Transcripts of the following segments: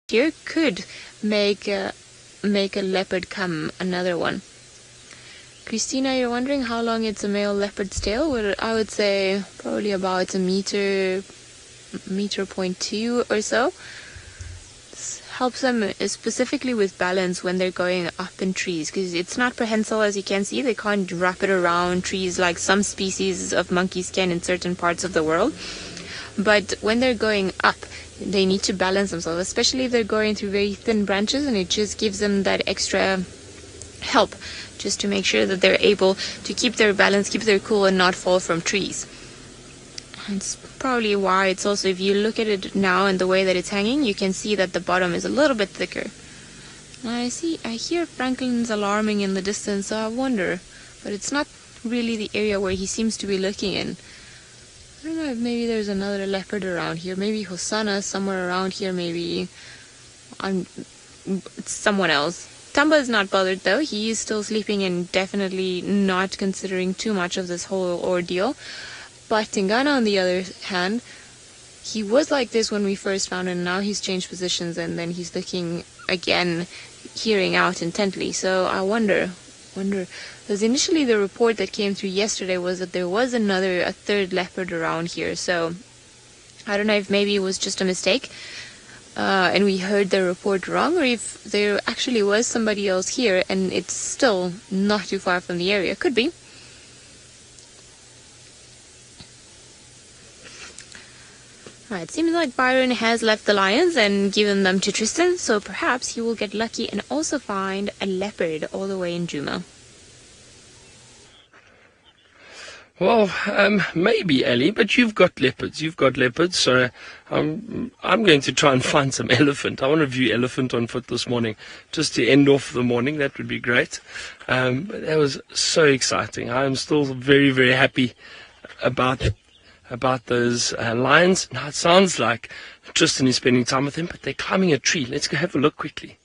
here could make a leopard come another one. Christina, you're wondering how long it's a male leopard's tail? Well, I would say probably about a meter 0.2 or so. This helps them specifically with balance when they're going up in trees, because it's not prehensile, as you can see. They can't wrap it around trees like some species of monkeys can in certain parts of the world. But when they're going up, they need to balance themselves, especially if they're going through very thin branches, and it just gives them that extra help just to make sure that they're able to keep their balance, keep their cool, and not fall from trees. And it's probably why it's also, if you look at it now and the way that it's hanging, you can see that the bottom is a little bit thicker. I hear Franklin's alarming in the distance, so I wonder, but it's not really the area where he seems to be looking in. I don't know if maybe there's another leopard around here. Maybe Hosanna somewhere around here. Maybe it's someone else. Thamba is not bothered though. He is still sleeping and definitely not considering too much of this whole ordeal. But Tingana, on the other hand, he was like this when we first found him. Now he's changed positions, and then he's looking again, hearing out intently. So I wonder, because initially the report that came through yesterday was that there was a third leopard around here. So I don't know if maybe it was just a mistake, and we heard the report wrong, or if there actually was somebody else here and it's still not too far from the area. Could be. Right, it seems like Byron has left the lions and given them to Tristan, so perhaps he will get lucky and also find a leopard all the way in Djuma. Well, maybe, Ellie, but you've got leopards. So I'm going to try and find some elephant. I want to view elephant on foot this morning, just to end off the morning. That would be great. But that was so exciting. I am still very, very happy about those lions. Now it sounds like Tristan is spending time with them, but they're climbing a tree. Let's go have a look quickly.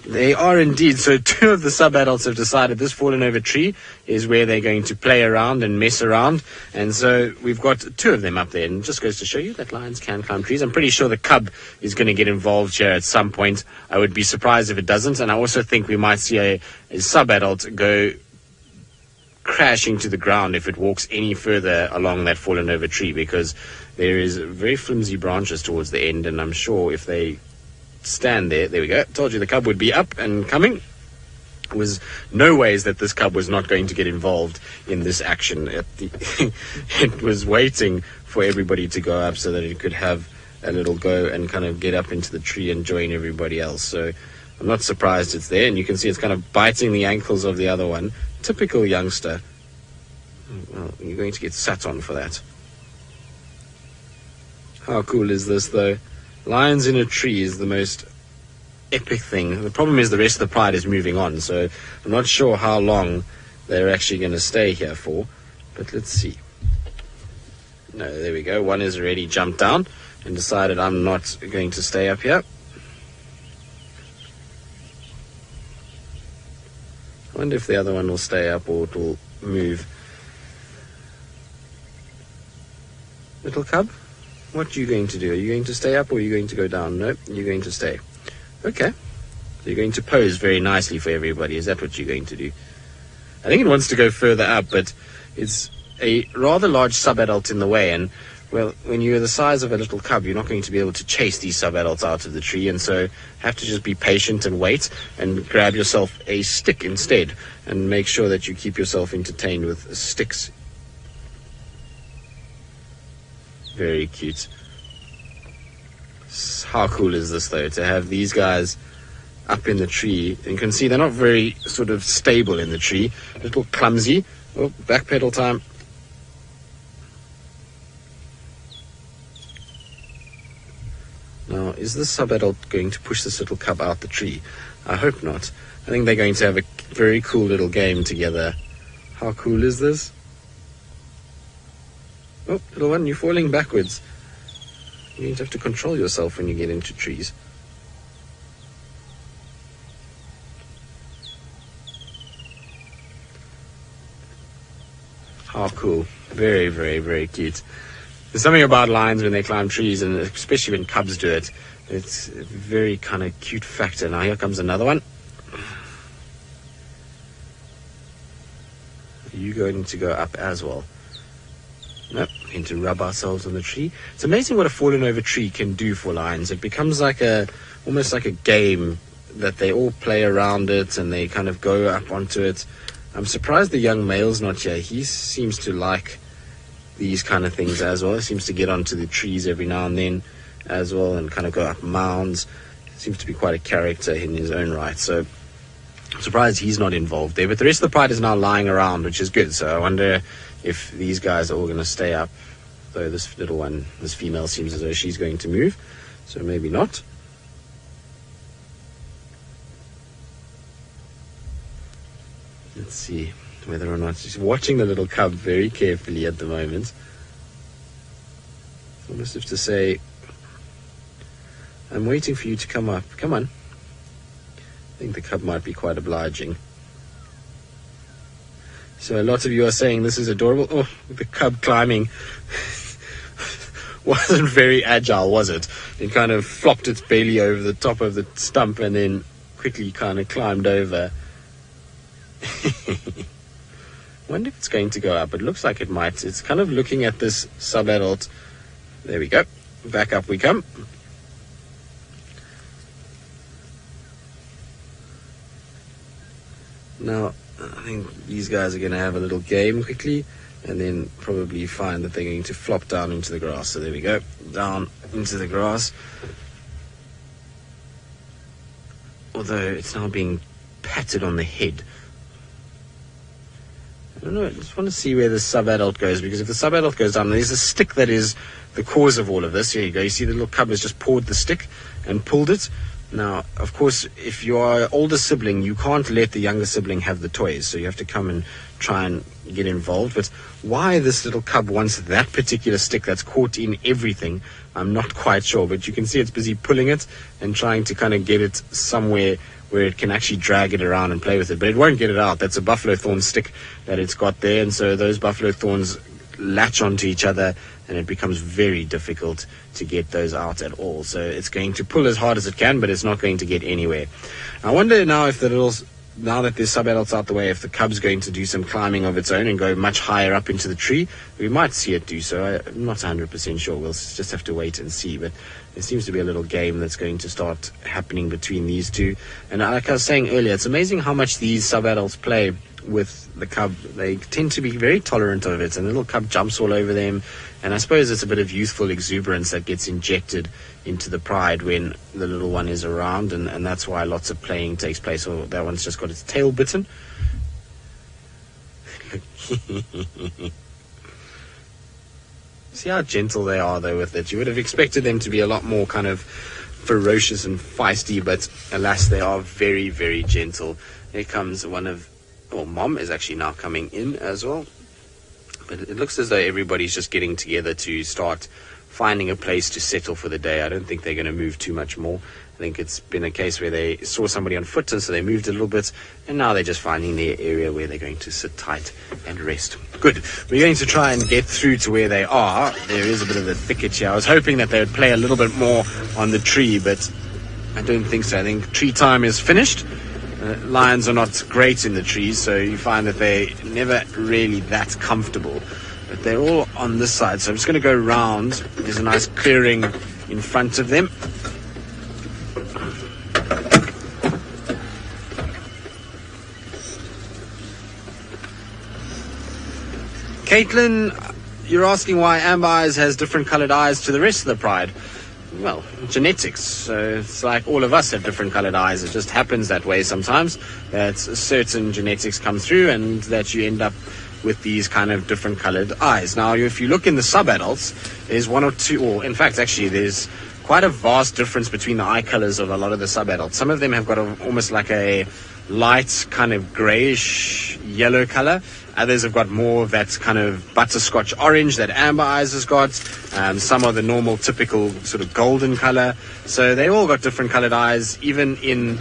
They are indeed. So 2 of the sub-adults have decided this fallen over tree is where they're going to play around and mess around. And so we've got 2 of them up there. And it just goes to show you that lions can climb trees. I'm pretty sure the cub is going to get involved here at some point. I would be surprised if it doesn't. And I also think we might see a sub-adult go crashing to the ground if it walks any further along that fallen over tree, because there is very flimsy branches towards the end. And I'm sure if they stand there we go, told you the cub would be up and coming. Was no ways that this cub was not going to get involved in this action. It was waiting for everybody to go up so that it could have a little go and kind of get up into the tree and join everybody else. So I'm not surprised it's there, and you can see it's kind of biting the ankles of the other one. Typical youngster. Well, you're going to get sat on for that. How cool is this though? Lions in a tree is the most epic thing. The problem is the rest of the pride is moving on, so I'm not sure how long they're actually going to stay here for, but let's see. No, there we go. One has already jumped down and decided I'm not going to stay up here. I wonder if the other one will stay up or it will move. Little cub? What are you going to do? Are you going to stay up or are you going to go down? No, you're going to stay. Okay. So you're going to pose very nicely for everybody. Is that what you're going to do? I think it wants to go further up, but it's a rather large sub-adult in the way. And, well, when you're the size of a little cub, you're not going to be able to chase these sub-adults out of the tree. And so have to just be patient and wait and grab yourself a stick instead. And make sure that you keep yourself entertained with sticks. Very cute. How cool is this though, to have these guys up in the tree? And you can see they're not very sort of stable in the tree. A little clumsy. Oh, back pedal time. Now, is this sub-adult going to push this little cub out the tree? I hope not. I think they're going to have a very cool little game together. How cool is this? Oh, little one, you're falling backwards. You're going to have to control yourself when you get into trees. How cool. Very, very, very cute. There's something about lions when they climb trees, and especially when cubs do it. It's a very kind of cute factor. Now here comes another one. Are you going to go up as well? Nope, going to rub ourselves on the tree. It's amazing what a fallen over tree can do for lions. It becomes like almost like a game that they all play around it and they kind of go up onto it. I'm surprised the young male's not here. He seems to like these kind of things as well. He seems to get onto the trees every now and then as well and kind of go up mounds. Seems to be quite a character in his own right. So I'm surprised he's not involved there. But the rest of the pride is now lying around, which is good. So I wonder if these guys are all going to stay up. Though this little one, this female, seems as though she's going to move. So maybe not. Let's see whether or not she's watching the little cub very carefully at the moment. Almost have to say, I'm waiting for you to come up. Come on. I think the cub might be quite obliging. So a lot of you are saying this is adorable. Oh, the cub climbing wasn't very agile, was it? It kind of flopped its belly over the top of the stump and then quickly kind of climbed over. Wonder if it's going to go up. It looks like it might. It's kind of looking at this sub-adult. There we go. Back up we come. Now, I think these guys are going to have a little game quickly and then probably find that they're going to flop down into the grass. So there we go. Down into the grass. Although it's now being patted on the head. I don't know, I just want to see where the sub-adult goes, because if the sub-adult goes down, there's a stick that is the cause of all of this. Here you go. You see the little cub has just pawed the stick and pulled it. Now, of course, if you are an older sibling, you can't let the younger sibling have the toys, so you have to come and try and get involved. But why this little cub wants that particular stick that's caught in everything, I'm not quite sure. But you can see it's busy pulling it and trying to kind of get it somewhere where it can actually drag it around and play with it. But it won't get it out. That's a buffalo thorn stick that it's got there, and so those buffalo thorns latch onto each other and it becomes very difficult to get those out at all. So it's going to pull as hard as it can, but it's not going to get anywhere. I wonder now if now that there's sub-adults out the way, if the cub's going to do some climbing of its own and go much higher up into the tree. We might see it do so. I'm not 100% sure. We'll just have to wait and see. But there seems to be a little game that's going to start happening between these two. And like I was saying earlier, it's amazing how much these sub-adults play with the cub. They tend to be very tolerant of it, and the little cub jumps all over them. And I suppose it's a bit of youthful exuberance that gets injected into the pride when the little one is around, and that's why lots of playing takes place. Or that one's just got its tail bitten. See how gentle they are though with it. You would have expected them to be a lot more kind of ferocious and feisty, but alas, they are very, very gentle. Here comes Mom is actually now coming in as well. But it looks as though everybody's just getting together to start finding a place to settle for the day. I don't think they're going to move too much more. I think it's been a case where they saw somebody on foot, and so they moved a little bit, and now they're just finding their area where they're going to sit tight and rest. Good. We're going to try and get through to where they are. There is a bit of a thicket here. I was hoping that they would play a little bit more on the tree, but I don't think so. I think tree time is finished. Lions are not great in the trees, so you find that they're never really that comfortable. But they're all on this side, so I'm just going to go round. There's a nice clearing in front of them. Caitlin, you're asking why Amber Eyes has different coloured eyes to the rest of the pride. Well, genetics. So it's like all of us have different colored eyes. It just happens that way sometimes, that certain genetics come through and that you end up with these kind of different colored eyes. Now, if you look in the sub-adults, there's one or two, or in fact, actually, there's quite a vast difference between the eye colors of a lot of the sub-adults. Some of them have got almost like a light kind of grayish yellow color. Others have got more of that kind of butterscotch orange that Amber Eyes has got. Some are the normal, typical sort of golden color. So they all got different colored eyes. Even in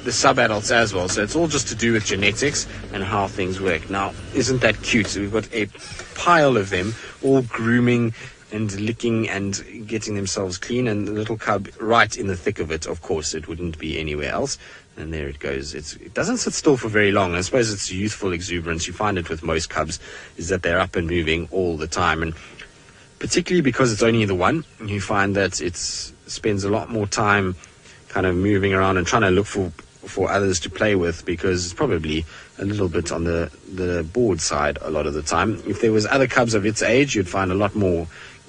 the sub-adults as well. So it's all just to do with genetics and how things work. Now, isn't that cute? So we've got a pile of them all grooming and licking and getting themselves clean, and the little cub right in the thick of it. Of course, it wouldn't be anywhere else. And there it goes. It doesn't sit still for very long. I suppose it's youthful exuberance. You find it with most cubs, is that they're up and moving all the time. And particularly because it's only the one, you find that it spends a lot more time kind of moving around and trying to look for others to play with, because it's probably a little bit on the bored side a lot of the time. If there was other cubs of its age, you'd find a lot more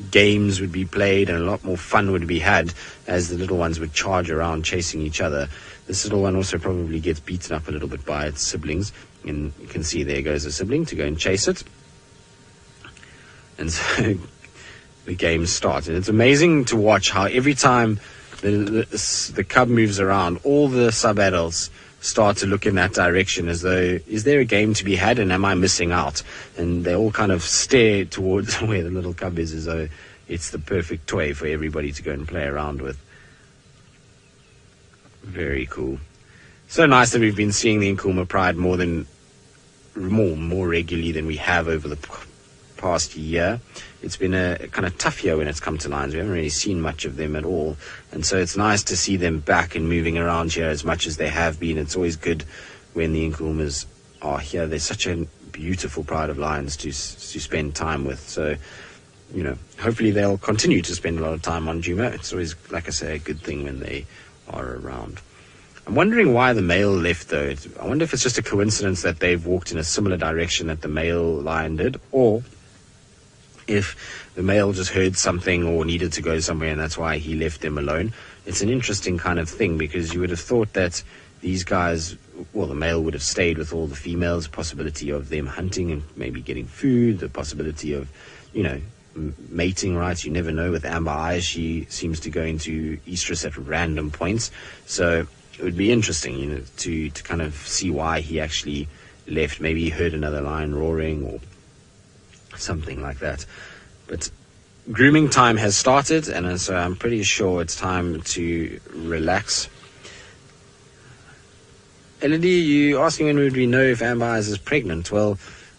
games would be played and a lot more fun would be had as the little ones would charge around chasing each other. This little one also probably gets beaten up a little bit by its siblings, and you can see there goes a sibling to go and chase it. And so the game starts, and it's amazing to watch how every time the cub moves around, all the sub-adults start to look in that direction as though, is there a game to be had and am I missing out? And they all kind of stare towards where the little cub is, as though it's the perfect toy for everybody to go and play around with. Very cool. So nice that we've been seeing the Nkuhuma Pride more regularly than we have over the past year. It's been a kind of tough year when it's come to lions. We haven't really seen much of them at all, and so it's nice to see them back and moving around here as much as they have been. It's always good when the Nkuhumas are here. They're such a beautiful pride of lions to spend time with. So, you know, hopefully they'll continue to spend a lot of time on Djuma. It's always, like I say, a good thing when they are around. I'm wondering why the male left, though. I wonder if it's just a coincidence that they've walked in a similar direction that the male lion did, or if the male just heard something or needed to go somewhere and that's why he left them alone. It's an interesting kind of thing, because you would have thought that these guys, well, the male would have stayed with all the females, possibility of them hunting and maybe getting food, the possibility of, you know, mating rights. You never know. With Amber Eyes, she seems to go into estrus at random points. So it would be interesting, you know, to kind of see why he actually left. Maybe he heard another lion roaring or something like that. But grooming time has started, and so I'm pretty sure it's time to relax. Elodie, you asking when would we know if Amber Eyes is pregnant? Well,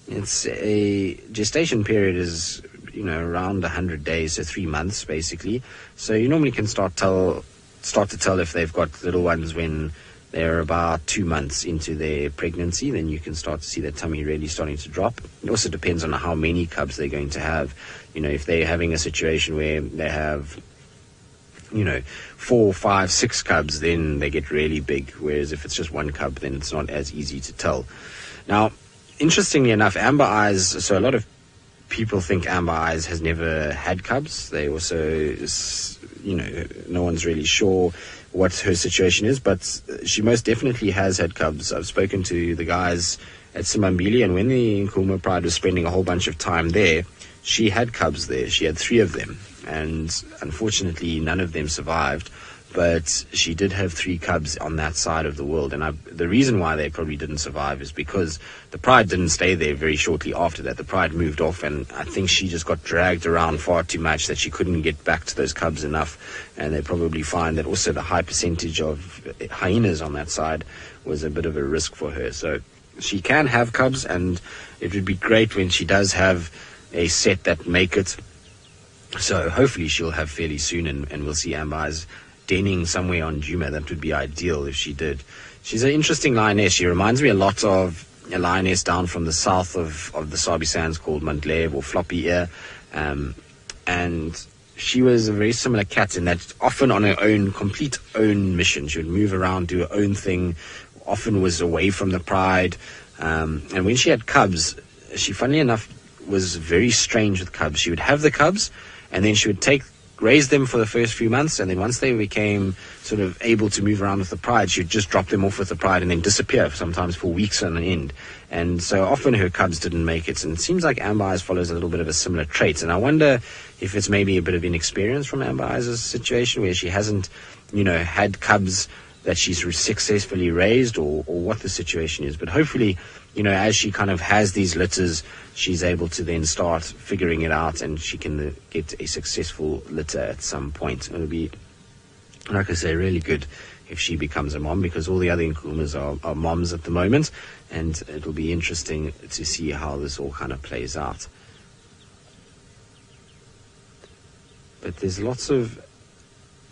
it's a gestation period is, you know, around 100 days, so 3 months basically. So you normally can start to tell if they've got little ones when they're about 2 months into their pregnancy. Then you can start to see their tummy really starting to drop. It also depends on how many cubs they're going to have. You know, if they're having a situation where they have, you know, 4, 5, 6 cubs, then they get really big. Whereas if it's just one cub, then it's not as easy to tell. Now, interestingly enough, Amber Eyes, so a lot of people think Amber Eyes has never had cubs. They also, you know, no one's really sure what her situation is, but she most definitely has had cubs. I've spoken to the guys at Simambili, and when the Nkuhuma Pride was spending a whole bunch of time there, she had cubs there. She had 3 of them, and unfortunately none of them survived, but she did have 3 cubs on that side of the world. And the reason why they probably didn't survive is because the Pride didn't stay there very shortly after that. The Pride moved off, and I think she just got dragged around far too much that she couldn't get back to those cubs enough. And they probably find that also the high percentage of hyenas on that side was a bit of a risk for her. So she can have cubs, and it would be great when she does have a set that make it. So hopefully she'll have fairly soon, and we'll see Amber Eyes denning somewhere on Djuma. That would be ideal if she did. She's an interesting lioness. She reminds me a lot of a lioness down from the south of the Sabi Sands called Mantlev or Floppy Ear. And she was a very similar cat in that often on her own, complete own mission. She would move around, do her own thing, often was away from the Pride. And when she had cubs, she, funnily enough, was very strange with cubs. She would have the cubs, and then she would raise them for the first few months, and then once they became sort of able to move around with the Pride, she'd just drop them off with the Pride and then disappear, sometimes for weeks on end. And so often her cubs didn't make it, and it seems like Amber Eyes follows a little bit of a similar trait. And I wonder if it's maybe a bit of inexperience from Amber Eyes' situation, where she hasn't, you know, had cubs that she's successfully raised, or what the situation is. But hopefully, you know, as she kind of has these litters, she's able to then start figuring it out, and she can get a successful litter at some point. It'll be, like I say, really good if she becomes a mom, because all the other Nkuhumas are moms at the moment, and it'll be interesting to see how this all kind of plays out. But there's lots of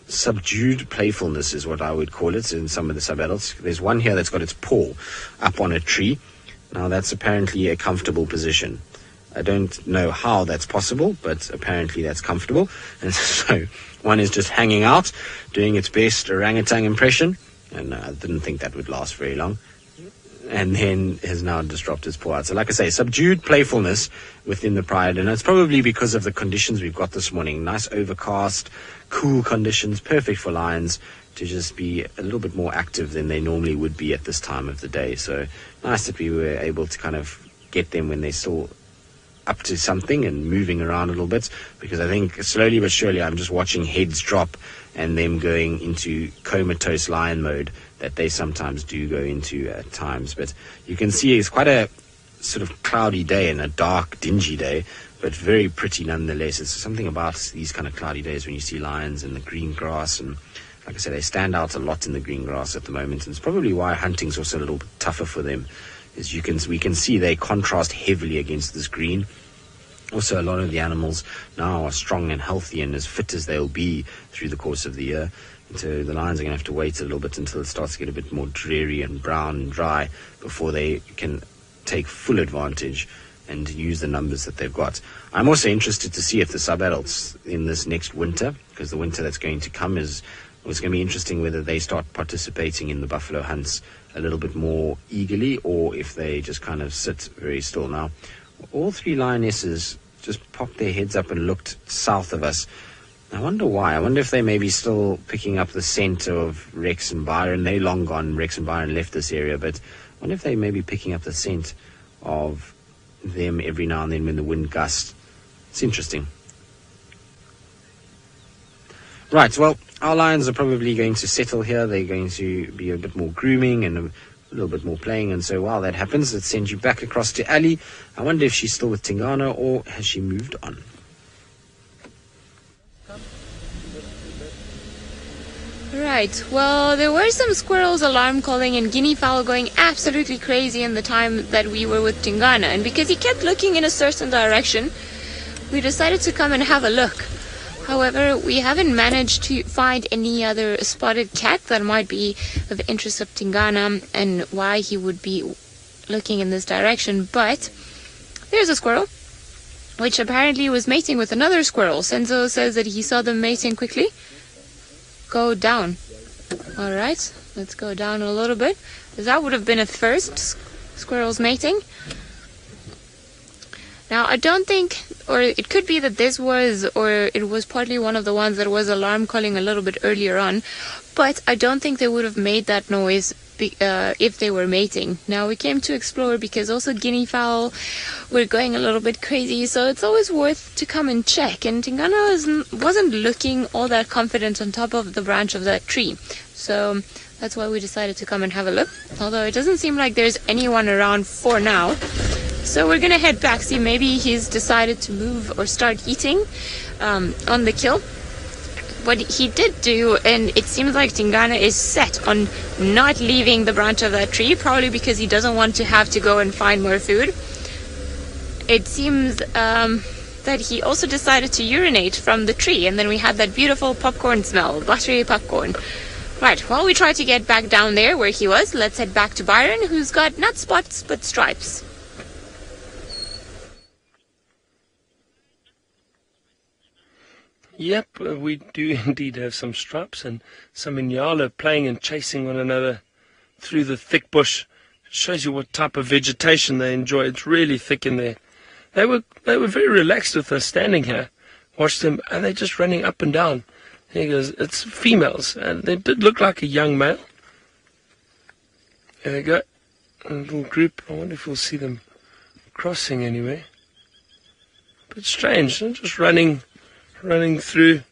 subdued playfulness, is what I would call it, in some of the sub-adults. There's one here that's got its paw up on a tree. Now that's apparently a comfortable position. I don't know how that's possible, but apparently that's comfortable. And so one is just hanging out, doing its best orangutan impression, and I didn't think that would last very long. And then has now just dropped its paw out. So like I say, subdued playfulness within the Pride, and it's probably because of the conditions we've got this morning. Nice overcast, cool conditions, perfect for lions to just be a little bit more active than they normally would be at this time of the day. So nice that we were able to kind of get them when they're still up to something and moving around a little bit, because I think slowly but surely I'm just watching heads drop and them going into comatose lion mode that they sometimes do go into at times. But you can see it's quite a sort of cloudy day and a dark, dingy day, but very pretty nonetheless. It's something about these kind of cloudy days when you see lions in the green grass, and like I said, they stand out a lot in the green grass at the moment, and it's probably why hunting's also a little bit tougher for them. As we can see, they contrast heavily against this green. Also, a lot of the animals now are strong and healthy and as fit as they'll be through the course of the year. And so the lions are going to have to wait a little bit until it starts to get a bit more dreary and brown and dry before they can take full advantage and use the numbers that they've got. I'm also interested to see if the sub-adults in this next winter, because the winter that's going to come it's going to be interesting whether they start participating in the buffalo hunts a little bit more eagerly, or if they just kind of sit very still. Now, all three lionesses just popped their heads up and looked south of us. I wonder why. I wonder if they may be still picking up the scent of Rex and Byron. They're long gone. Rex and Byron left this area, but I wonder if they may be picking up the scent of them every now and then when the wind gusts. It's interesting. Right, well, our lions are probably going to settle here. They're going to be a bit more grooming and a little bit more playing, and so while that happens, let's send you back across to Ali. I wonder if she's still with Tingana or has she moved on? Right, well, there were some squirrels alarm calling and guinea fowl going absolutely crazy in the time that we were with Tingana, and because he kept looking in a certain direction, we decided to come and have a look. However, we haven't managed to find any other spotted cat that might be of interest of Tingana and why he would be looking in this direction. But there's a squirrel, which apparently was mating with another squirrel. Senzo says that he saw them mating quickly. Go down. All right, let's go down a little bit. That would have been a first, squirrels mating. Now, I don't think, or it could be that this was, or it was partly one of the ones that was alarm calling a little bit earlier on, but I don't think they would have made that noise if they were mating. Now, we came to explore because also guinea fowl were going a little bit crazy, so it's always worth to come and check. And Tingana wasn't looking all that confident on top of the branch of that tree, so that's why we decided to come and have a look, although it doesn't seem like there's anyone around for now. So we're going to head back, see maybe he's decided to move or start eating on the kill. What he did do, and it seems like Tingana is set on not leaving the branch of that tree, probably because he doesn't want to have to go and find more food. It seems that he also decided to urinate from the tree, and then we had that beautiful popcorn smell, buttery popcorn. Right, while we try to get back down there where he was, let's head back to Byron, who's got not spots but stripes. Yep, we do indeed have some stripes and some inyala playing and chasing one another through the thick bush. It shows you what type of vegetation they enjoy. It's really thick in there. They were very relaxed with us standing here. Watch them, and they're just running up and down. Here goes. It's females, and they did look like a young male. There they go. A little group. I wonder if we'll see them crossing anyway. But strange. They're just running through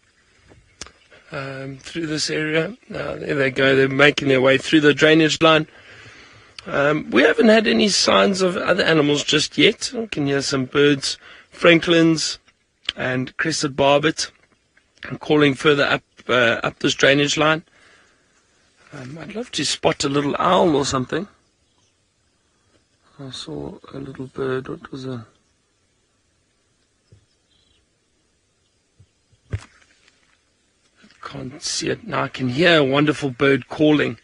this area. There they go. They're making their way through the drainage line. We haven't had any signs of other animals just yet. I can hear some birds, francolins and crested barbet, calling further up this drainage line. I'd love to spot a little owl or something. I saw a little bird. What was it? Can't see it now. I can hear a wonderful bird calling.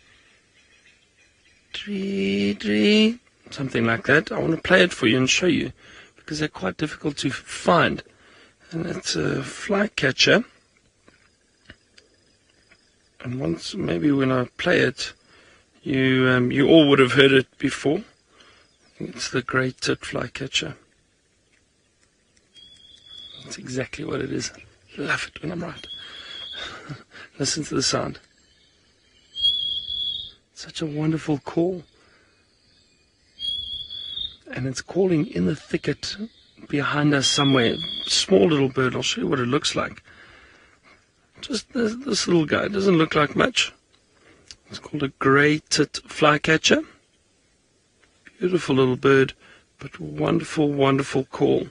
Tree, tree. Something like that. I want to play it for you and show you because they're quite difficult to find. And it's a flycatcher. And once, maybe when I play it, you all would have heard it before. I think it's the great-tit flycatcher. That's exactly what it is. I love it when I'm right. Listen to the sound. Such a wonderful call. And it's calling in the thicket behind us somewhere. Small little bird. I'll show you what it looks like. Just this little guy. It doesn't look like much. It's called a grey-tit flycatcher. Beautiful little bird, but wonderful, wonderful call.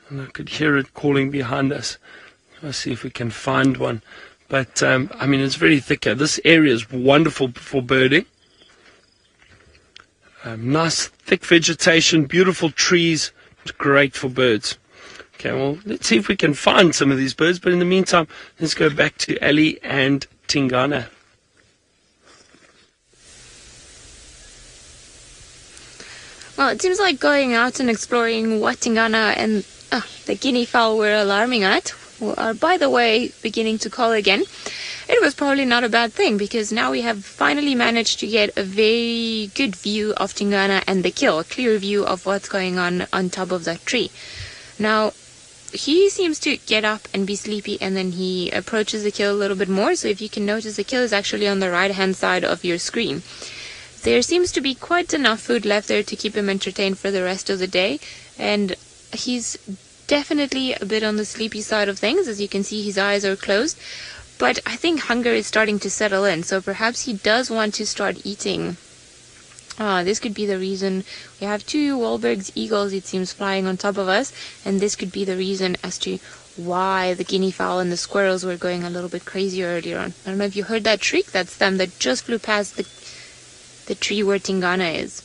And I could hear it calling behind us. Let's see if we can find one. But, I mean, it's very thick here. This area is wonderful for birding. Nice, thick vegetation, beautiful trees. It's great for birds. Okay, well, let's see if we can find some of these birds. But in the meantime, let's go back to Ali and Tingana. Well, it seems like going out and exploring what Tingana and the guinea fowl were alarming at are, by the way, beginning to call again. It was probably not a bad thing because now we have finally managed to get a very good view of Tingana and the kill, a clear view of what's going on top of that tree. Now, he seems to get up and be sleepy and then he approaches the kill a little bit more. So if you can notice, the kill is actually on the right-hand side of your screen. There seems to be quite enough food left there to keep him entertained for the rest of the day, and he's definitely a bit on the sleepy side of things. As you can see, his eyes are closed, but I think hunger is starting to settle in, so perhaps he does want to start eating. This could be the reason. We have two Wahlberg's eagles, it seems, flying on top of us, and this could be the reason as to why the guinea fowl and the squirrels were going a little bit crazy earlier on. I don't know if you heard that shriek. That's them that just flew past the tree where Tingana is.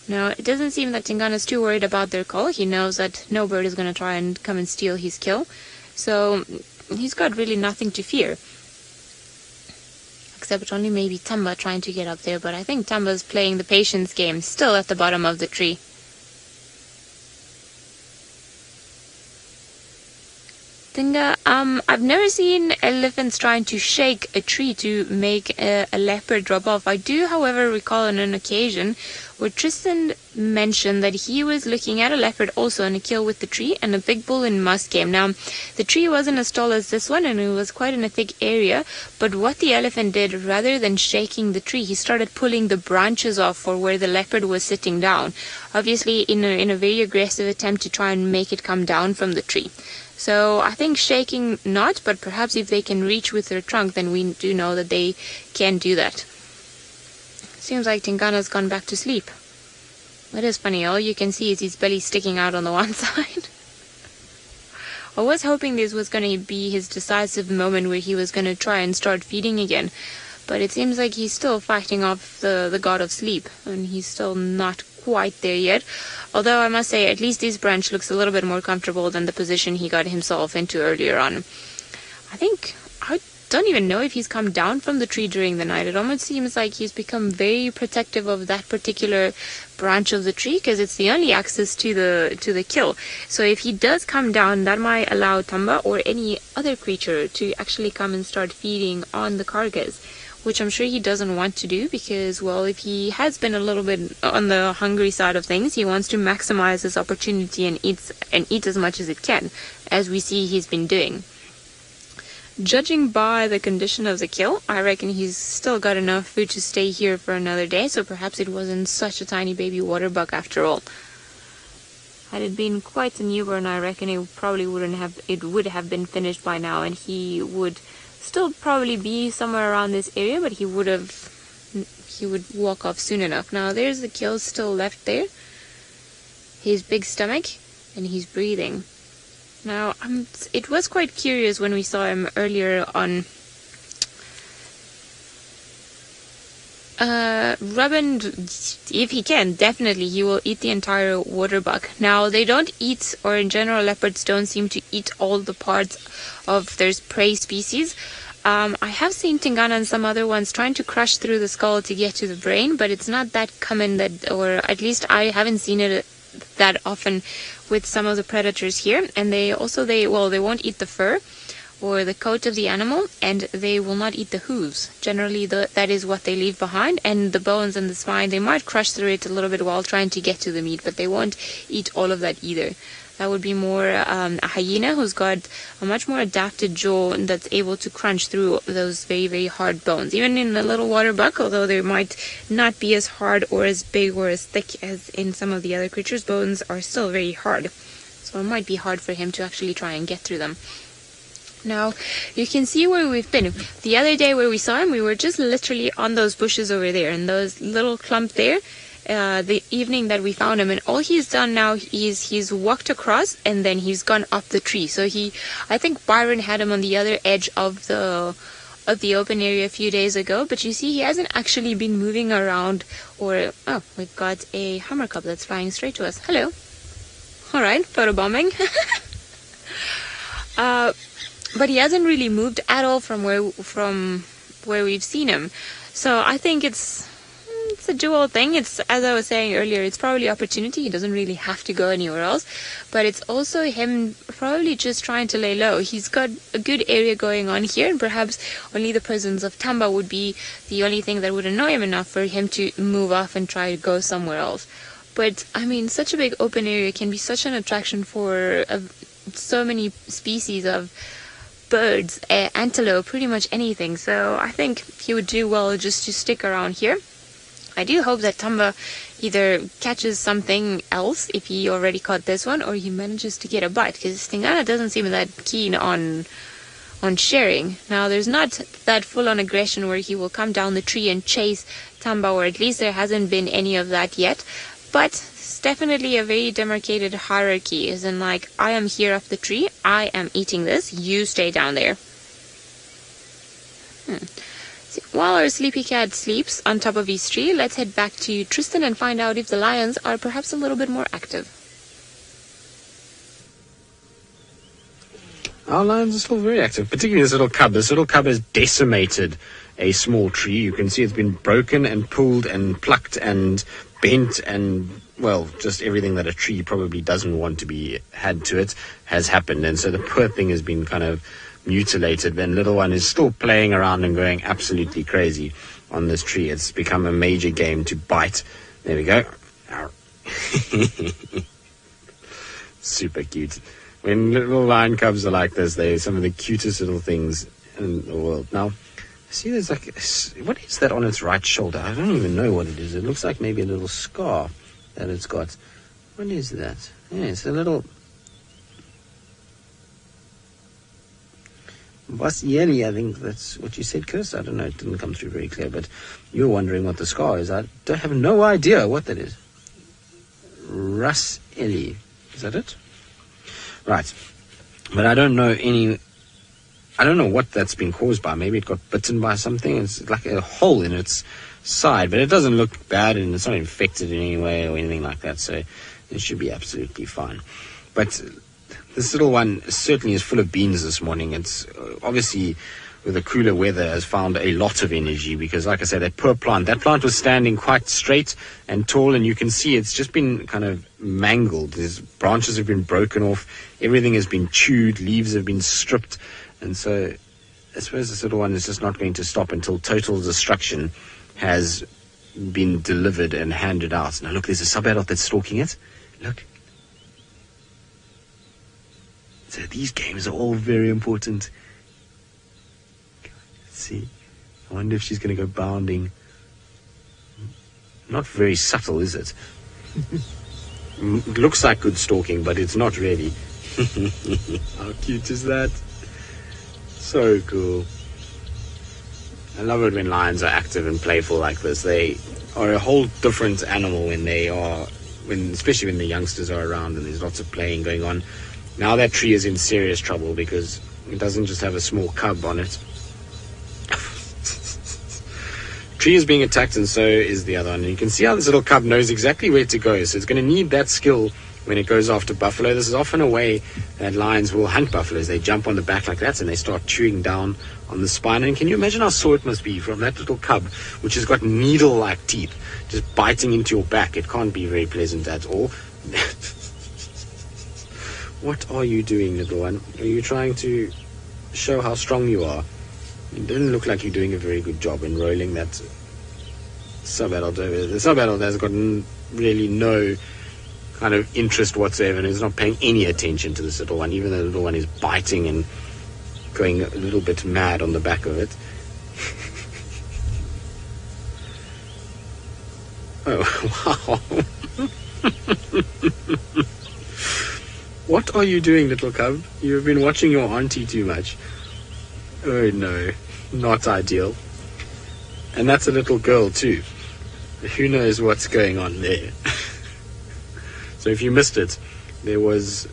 Now, it doesn't seem that Tingana is too worried about their call. He knows that no bird is going to try and come and steal his kill. So, he's got really nothing to fear. Except only maybe Thamba trying to get up there. But I think Thamba's playing the patience game, still at the bottom of the tree. Tinga, I've never seen elephants trying to shake a tree to make a leopard drop off. I do, however, recall on an occasion where Tristan mentioned that he was looking at a leopard also in a kill with the tree, and a big bull in musk came. Now, the tree wasn't as tall as this one, and it was quite in a thick area, but what the elephant did, rather than shaking the tree, he started pulling the branches off for where the leopard was sitting down, obviously in a very aggressive attempt to try and make it come down from the tree. So I think shaking not, but perhaps if they can reach with their trunk, then we do know that they can do that. Seems like Tingana's gone back to sleep. It is funny, all you can see is his belly sticking out on the one side. I was hoping this was going to be his decisive moment where he was going to try and start feeding again. But it seems like he's still fighting off the god of sleep, and he's still not quite there yet. Although I must say, at least this branch looks a little bit more comfortable than the position he got himself into earlier on. I don't even know if he's come down from the tree during the night. It almost seems like he's become very protective of that particular branch of the tree, because it's the only access to the kill. So if he does come down, that might allow Thamba or any other creature to actually come and start feeding on the carcass, which I'm sure he doesn't want to do because, well, if he has been a little bit on the hungry side of things, he wants to maximize his opportunity and eat as much as it can, as we see he's been doing. Judging by the condition of the kill, I reckon he's still got enough food to stay here for another day, so perhaps it wasn't such a tiny baby water bug after all. Had it been quite a newborn, I reckon it would have been finished by now, and he would still probably be somewhere around this area, but he would walk off soon enough. Now there's the kill still left there, his big stomach, and he's breathing. Now it was quite curious when we saw him earlier on Robin, if he can, definitely he will eat the entire water buck. Now, they don't eat, or in general, leopards don't seem to eat all the parts of their prey species. I have seen Tingana and some other ones trying to crush through the skull to get to the brain, but it's not that common, that, or at least I haven't seen it that often with some of the predators here. And they won't eat the fur or the coat of the animal, and they will not eat the hooves. Generally, that is what they leave behind, and the bones and the spine, they might crush through it a little bit while trying to get to the meat, but they won't eat all of that either. That would be more a hyena who's got a much more adapted jaw that's able to crunch through those very, very hard bones. Even in the little water buck, although they might not be as hard or as big or as thick as in some of the other creatures, bones are still very hard. So it might be hard for him to actually try and get through them. Now, you can see where we've been. The other day where we saw him, we were just literally on those bushes over there, and those little clump there, the evening that we found him. And all he's done now is he's walked across, and then he's gone up the tree. So I think Byron had him on the other edge of the open area a few days ago, but you see he hasn't actually been moving around. Oh, we've got a hammer cub that's flying straight to us. Hello. All right, photobombing. But he hasn't really moved at all from where we've seen him. So I think it's a dual thing. It's, as I was saying earlier, it's probably opportunity. He doesn't really have to go anywhere else. But it's also him probably just trying to lay low. He's got a good area going on here, and perhaps only the presence of Thamba would be the only thing that would annoy him enough for him to move off and try to go somewhere else. But, I mean, such a big open area can be such an attraction for so many species of birds, antelope, pretty much anything. So I think he would do well just to stick around here. I do hope that Thamba either catches something else if he already caught this one, or he manages to get a bite, because Tingana doesn't seem that keen on sharing. Now, there's not that full-on aggression where he will come down the tree and chase Thamba, or at least there hasn't been any of that yet. But it's definitely a very demarcated hierarchy, as in, like, I am here up the tree, I am eating this, you stay down there. So, while our sleepy cat sleeps on top of his tree, let's head back to Tristan and find out if the lions are perhaps a little bit more active. Our lions are still very active, particularly this little cub. This little cub has decimated a small tree. You can see it's been broken and pulled and plucked and bent, and, well, just everything that a tree probably doesn't want to be had to it has happened. And so the poor thing has been kind of mutilated, and little one is still playing around and going absolutely crazy on this tree. It's become a major game to bite. There we go. Super cute. When little lion cubs are like this, they're some of the cutest little things in the world. Now, see, there's like, what is that on its right shoulder? I don't even know what it is. It looks like maybe a little scar that it's got. What is that? Yeah, it's a little Basieli, I think that's what you said, Chris. I don't know, it didn't come through very clear, but you're wondering what the scar is. I have no idea what that is. Ruseli, is that it? Right. But I don't know what that's been caused by. Maybe it got bitten by something. It's like a hole in its side, but it doesn't look bad, and it's not infected in any way or anything like that, so it should be absolutely fine. But this little one certainly is full of beans this morning. It's obviously, with the cooler weather, has found a lot of energy, because, like I said, that plant was standing quite straight and tall, and you can see it's just been kind of mangled. There's branches have been broken off, everything has been chewed, leaves have been stripped, and so I suppose this little one is just not going to stop until total destruction has been delivered and handed out. Now look, there's a sub-adult that's stalking it. Look. So these games are all very important. Let's see. I wonder if she's going to go bounding. Not very subtle, is it? It looks like good stalking, but it's not really. How cute is that? So cool. I love it when lions are active and playful like this. They are a whole different animal especially when the youngsters are around and there's lots of playing going on. Now that tree is in serious trouble because it doesn't just have a small cub on it. tree is being attacked, and so is the other one. And you can see how this little cub knows exactly where to go. So it's going to need that skill when it goes after buffalo. This is often a way that lions will hunt buffaloes. They jump on the back like that, and they start chewing down on the spine. And can you imagine how sore it must be from that little cub, which has got needle-like teeth, just biting into your back? It can't be very pleasant at all. What are you doing, little one? Are you trying to show how strong you are? It doesn't look like you're doing a very good job in rolling that sub-adult over. The sub-adult has got really no kind of interest whatsoever, and is not paying any attention to this little one, even though the little one is biting and going a little bit mad on the back of it. Oh, wow. What are you doing, little cub? You've been watching your auntie too much. Oh no, not ideal. And that's a little girl too. Who knows what's going on there? So if you missed it, there was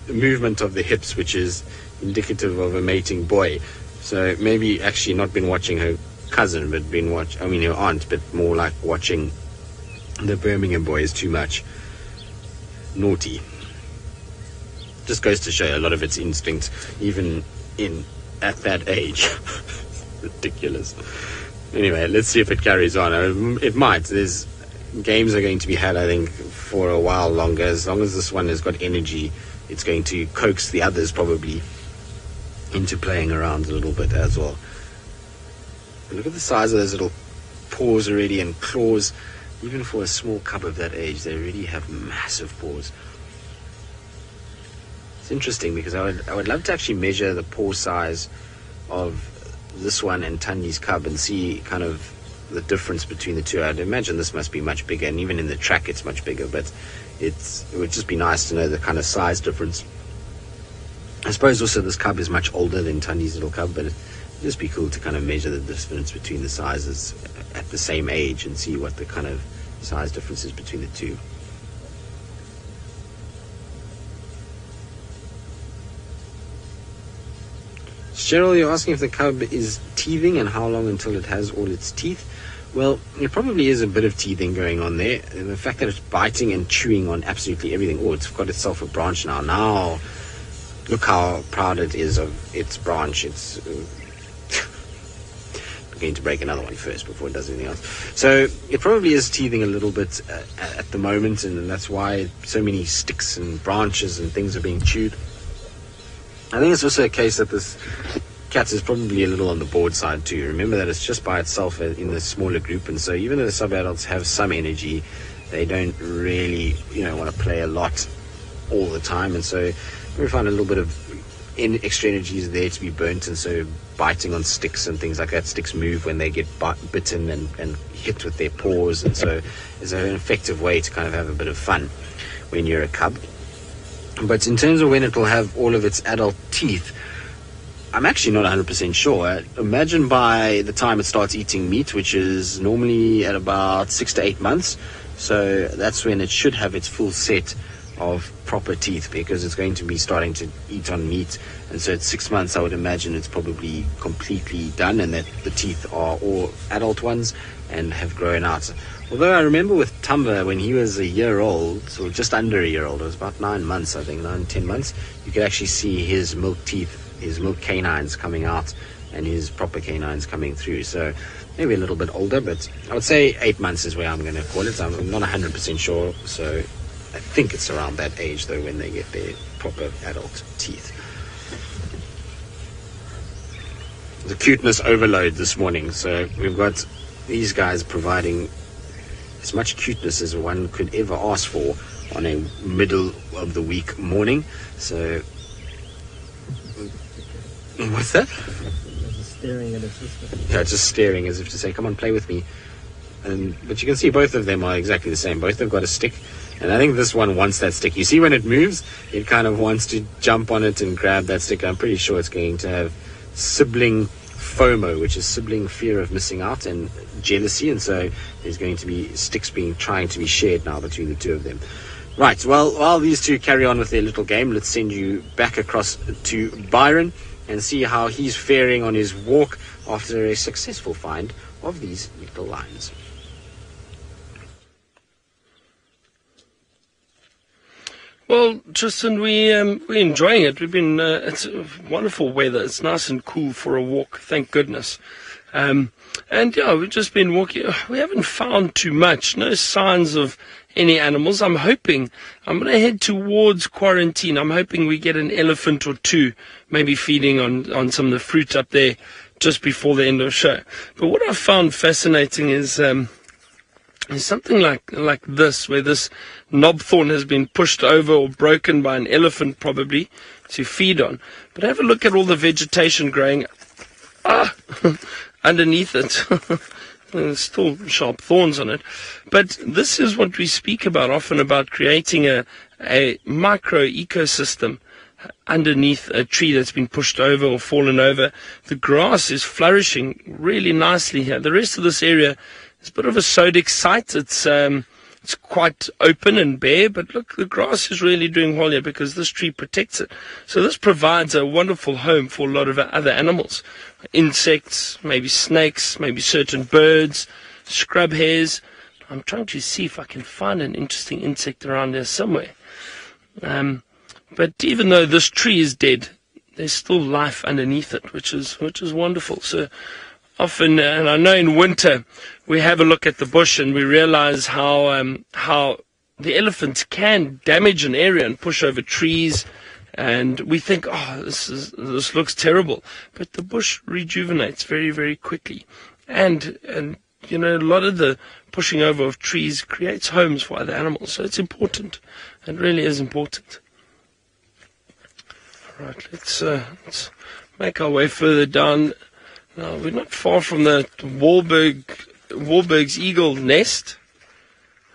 a movement of the hips, which is indicative of a mating boy. So maybe actually not been watching her cousin, but her aunt, but more like watching the Birmingham boys too much. Naughty. Just goes to show a lot of its instinct, even at that age. Ridiculous. Anyway, let's see if it carries on. It might. There's games are going to be had, I think, for a while longer. As long as this one has got energy, it's going to coax the others probably into playing around a little bit as well. But look at the size of those little paws already, and claws. Even for a small cub of that age, they already have massive paws. It's interesting because I would love to actually measure the paw size of this one and Tanya's cub and see kind of the difference between the two. I'd imagine this must be much bigger, and even in the track it's much bigger, but it would just be nice to know the kind of size difference. I suppose also this cub is much older than Tanya's little cub, but it'd just be cool to kind of measure the difference between the sizes at the same age and see what the kind of size difference is between the two. Cheryl, you're asking if the cub is teething and how long until it has all its teeth. Well, there probably is a bit of teething going on there. And the fact that it's biting and chewing on absolutely everything. Oh, it's got itself a branch now. Now, look how proud it is of its branch. It's going to break another one first before it does anything else. So it probably is teething a little bit at the moment, and that's why so many sticks and branches and things are being chewed. I think it's also a case that this cat is probably a little on the bored side too. Remember that it's just by itself in the smaller group, and so even though the sub-adults have some energy, they don't really, want to play a lot all the time, and so we find a little bit of extra energy is there to be burnt, and so biting on sticks and things like that. Sticks move when they get bitten and hit with their paws, and so it's an effective way to kind of have a bit of fun when you're a cub. But in terms of when it will have all of its adult teeth, I'm actually not 100% sure. Imagine by the time it starts eating meat, which is normally at about 6 to 8 months. So that's when it should have its full set of proper teeth, because it's going to be starting to eat on meat. And so at 6 months, I would imagine it's probably completely done, and that the teeth are all adult ones and have grown out. Although I remember with Thamba, when he was a year old, or just under a year old, it was about 9 months, I think, 9-10 months, you could actually see his milk teeth, his milk canines coming out, and his proper canines coming through. So maybe a little bit older, but I would say 8 months is where I'm going to call it. I'm not 100% sure, so I think it's around that age, though, when they get their proper adult teeth. The cuteness overload this morning, so we've got these guys providing as much cuteness as one could ever ask for on a middle of the week morning. So what's that? Just staring at his sister. Yeah, just staring as if to say, come on, play with me. But you can see both of them are exactly the same. Both have got a stick, and I think this one wants that stick. You see when it moves, it kind of wants to jump on it and grab that stick. I'm pretty sure it's going to have sibling FOMO, which is sibling fear of missing out, and jealousy, and so there's going to be sticks trying to be shared now between the two of them. Right, well, while these two carry on with their little game, let's send you back across to Byron and see how he's faring on his walk after a successful find of these little lions. Well, Tristan, we're enjoying it. We've been it's wonderful weather. It's nice and cool for a walk, thank goodness. And yeah, we've just been walking. We haven't found too much. No signs of any animals. I'm going to head towards quarantine. I'm hoping we get an elephant or two, maybe feeding on some of the fruit up there just before the end of the show. But what I found fascinating is something like this, where this knobthorn has been pushed over or broken by an elephant probably to feed on. But have a look at all the vegetation growing underneath it. There's still sharp thorns on it. But this is what we speak about often, about creating a micro ecosystem underneath a tree that's been pushed over or fallen over. The grass is flourishing really nicely here. The rest of this area is a bit of a sodic site. It's quite open and bare, but look, the grass is really doing well here because this tree protects it. So this provides a wonderful home for a lot of other animals. Insects, maybe snakes, maybe certain birds, scrub hares. I'm trying to see if I can find an interesting insect around there somewhere. But even though this tree is dead, there's still life underneath it, which is wonderful. So often, and I know in winter, we have a look at the bush and we realize how the elephants can damage an area and push over trees, and we think, oh, this looks terrible. But the bush rejuvenates very, very quickly. And you know, a lot of the pushing over of trees creates homes for other animals. So it's important. It really is important. All right, let's make our way further down. Now, we're not far from the Wahlberg's eagle nest,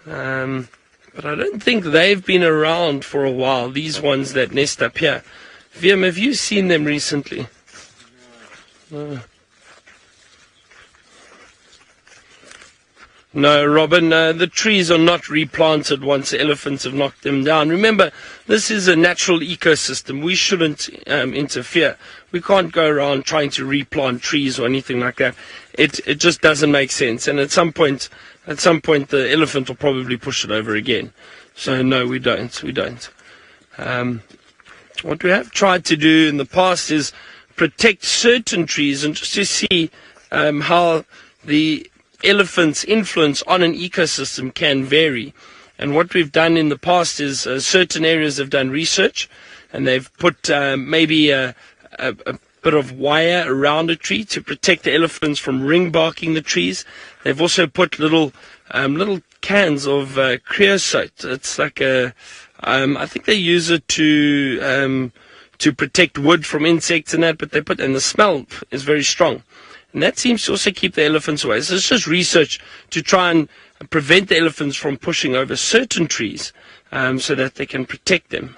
but I don't think they've been around for a while, these ones that nest up here. Wiem, have you seen them recently? No. No, Robin, the trees are not replanted once the elephants have knocked them down. Remember, this is a natural ecosystem. We shouldn't interfere. We can't go around trying to replant trees or anything like that. It just doesn't make sense. And at some point, the elephant will probably push it over again. So no, we don't. What we have tried to do in the past is protect certain trees and just to see how the elephant's influence on an ecosystem can vary. And what we've done in the past is certain areas have done research, and they've put maybe a bit of wire around a tree to protect the elephants from ring barking the trees. They've also put little cans of creosote. It's like I think they use it to protect wood from insects and that, and the smell is very strong. And that seems to also keep the elephants away. So it's just research to try and prevent the elephants from pushing over certain trees, so that they can protect them.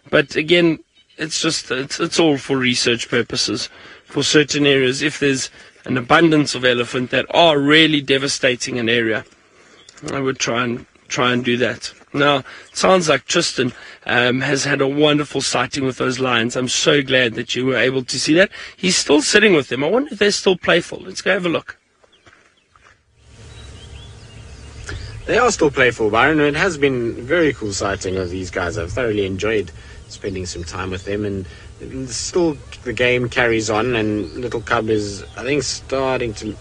But again, it's all for research purposes for certain areas. If there's an abundance of elephant that are really devastating an area, I would try and do that. Now, it sounds like Tristan has had a wonderful sighting with those lions. I'm so glad that you were able to see that. He's still sitting with them. I wonder if they're still playful. Let's go have a look. They are still playful, Byron. It has been a very cool sighting of these guys. I've thoroughly enjoyed spending some time with them, and still the game carries on, and little cub is, I think, starting to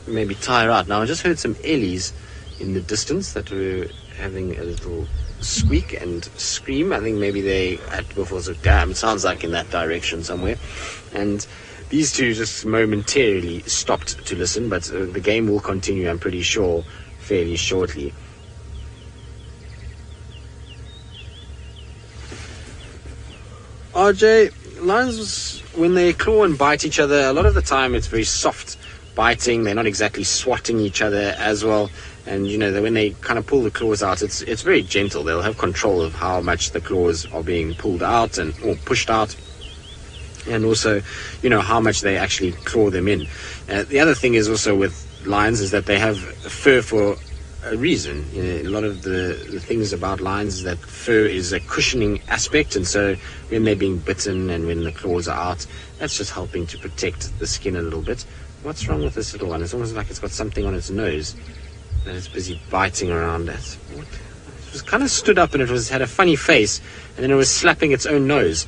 maybe tire out. Now, I just heard some ellies in the distance that were having a little squeak and scream. I think maybe they at Buffalo's Dam. It sounds like in that direction somewhere. And these two just momentarily stopped to listen, but the game will continue, I'm pretty sure, fairly shortly. RJ, lions, when they claw and bite each other, a lot of the time it's very soft biting. They're not exactly swatting each other as well. And, you know, when they kind of pull the claws out, it's very gentle. They'll have control of how much the claws are being pulled out or pushed out. And also, you know, how much they actually claw them in. The other thing is also with lions is that they have fur for a reason. You know, a lot of the things about lions is that fur is a cushioning aspect. And so when they're being bitten and when the claws are out, that's just helping to protect the skin a little bit. What's wrong with this little one? It's almost like it's got something on its nose that it's busy biting around at. What? It was kind of stood up and it had a funny face, and then it was slapping its own nose.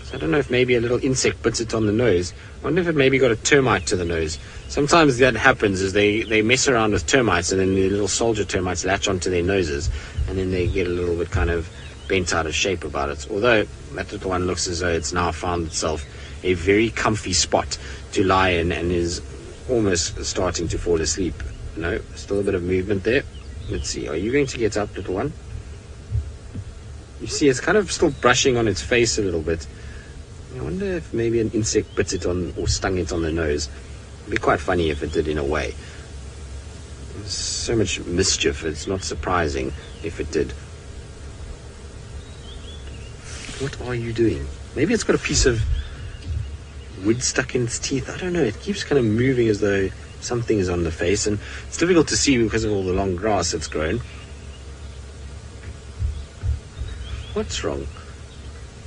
So I don't know if maybe a little insect bits it on the nose. I wonder if it maybe got a termite to the nose. Sometimes that happens is they mess around with termites, and then the little soldier termites latch onto their noses, and then they get a little bit kind of bent out of shape about it. Although that little one looks as though it's now found itself a very comfy spot to lie in and is almost starting to fall asleep. No, still a bit of movement there. Let's see, are you going to get up, little one? You see, it's kind of still brushing on its face a little bit. I wonder if maybe an insect bit it on or stung it on the nose. It'd be quite funny if it did in a way. There's so much mischief, it's not surprising if it did. What are you doing? Maybe it's got a piece of wood stuck in its teeth. I don't know. It keeps kind of moving as though something is on the face, and it's difficult to see because of all the long grass that's grown. What's wrong?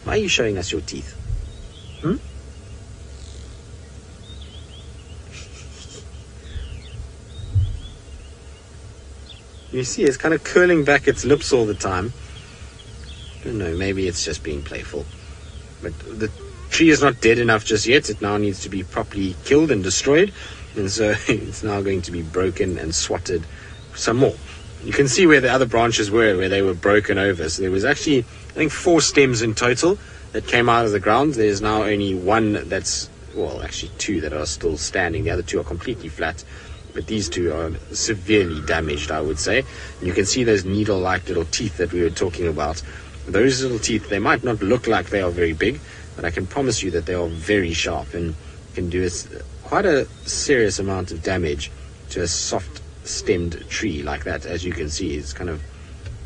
Why are you showing us your teeth? You see, it's kind of curling back its lips all the time. I don't know, maybe it's just being playful. But the tree is not dead enough just yet. It now needs to be properly killed and destroyed. And so it's now going to be broken and swatted some more. You can see where the other branches were, where they were broken over. So there was actually, I think, 4 stems in total that came out of the ground. There's now only one that's, well, actually 2 that are still standing. The other 2 are completely flat. But these 2 are severely damaged, I would say. And you can see those needle-like little teeth that we were talking about. Those little teeth, they might not look like they are very big, but I can promise you that they are very sharp and can do quite a serious amount of damage to a soft-stemmed tree like that. As you can see, it's kind of